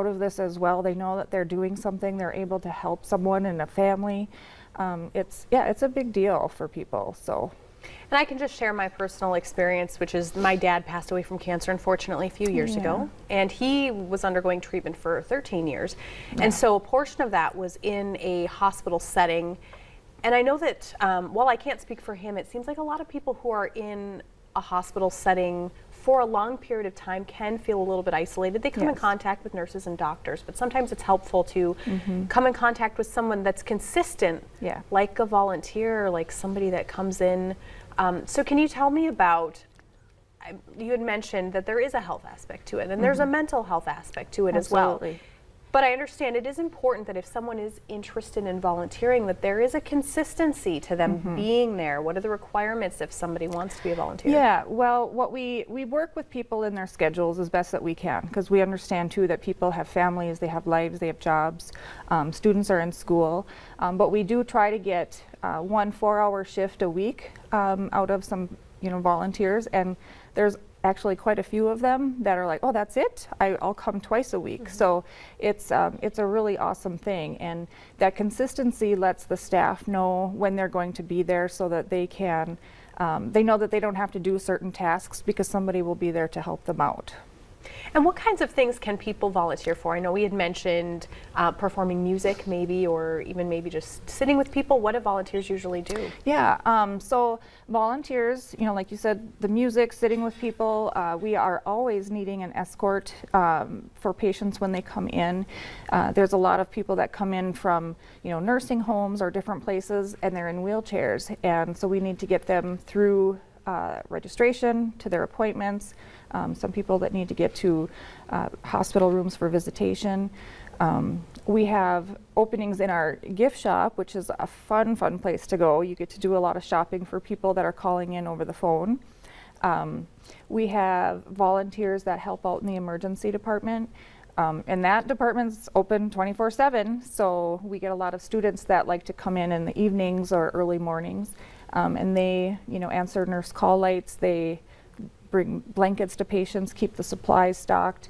out of this as well. They know that they're doing something, they're able to help someone in a family. It's a big deal for people. So. And I can just share my personal experience, which is my dad passed away from cancer, unfortunately, a few years ago. And he was undergoing treatment for 13 years. And so a portion of that was in a hospital setting. And I know that while I can't speak for him, it seems like a lot of people who are in a hospital setting for a long period of time can feel a little bit isolated. They come in contact with nurses and doctors, but sometimes it's helpful to come in contact with someone that's consistent, like a volunteer, like somebody that comes in. So can you tell me about, you had mentioned that there is a health aspect to it, and there's a mental health aspect to it as well. But I understand it is important that if someone is interested in volunteering, that there is a consistency to them being there. What are the requirements if somebody wants to be a volunteer? Yeah, well, what we work with people in their schedules as best that we can, because we understand too that people have families, they have lives, they have jobs, students are in school, but we do try to get 1 4-hour shift a week out of some volunteers, and there's actually quite a few of them that are like, oh, that's it? I'll come twice a week. So it's a really awesome thing, and that consistency lets the staff know when they're going to be there so that they can, they know that they don't have to do certain tasks because somebody will be there to help them out. And what kinds of things can people volunteer for? I know we had mentioned performing music maybe, or even maybe just sitting with people. What do volunteers usually do? Yeah, so volunteers, like you said, the music, sitting with people, we are always needing an escort for patients when they come in. There's a lot of people that come in from, nursing homes or different places, and they're in wheelchairs, and so we need to get them through registration to their appointments. Some people that need to get to hospital rooms for visitation. We have openings in our gift shop, which is a fun place to go. You get to do a lot of shopping for people that are calling in over the phone. We have volunteers that help out in the emergency department. And that department's open 24/7, so we get a lot of students that like to come in the evenings or early mornings, and they, answer nurse call lights. They bring blankets to patients, keep the supplies stocked.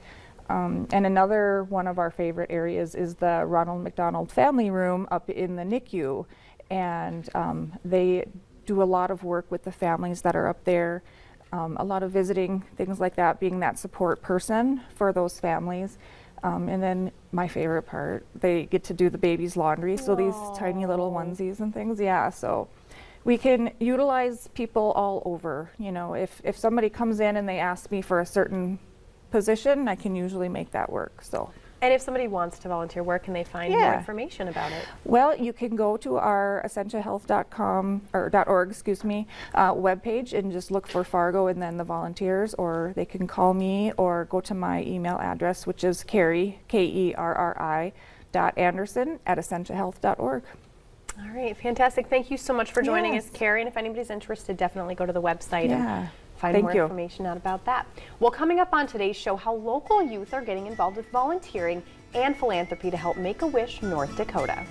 And another one of our favorite areas is the Ronald McDonald Family Room up in the NICU, and they do a lot of work with the families that are up there, a lot of visiting, things like that, being that support person for those families. And then my favorite part, they get to do the baby's laundry, so these tiny little onesies and things, so we can utilize people all over. If somebody comes in and they ask me for a certain position, I can usually make that work. So. And if somebody wants to volunteer, where can they find more information about it? Well, you can go to our essentiahealth.com or .org, webpage, and just look for Fargo and then the volunteers, or they can call me or go to my email address, which is Kerri, Kerri, .Anderson@essentiahealth.org. All right, fantastic. Thank you so much for joining us, Kerri. And if anybody's interested, definitely go to the website and find more information out about that. Well, coming up on today's show, how local youth are getting involved with volunteering and philanthropy to help Make-A-Wish North Dakota.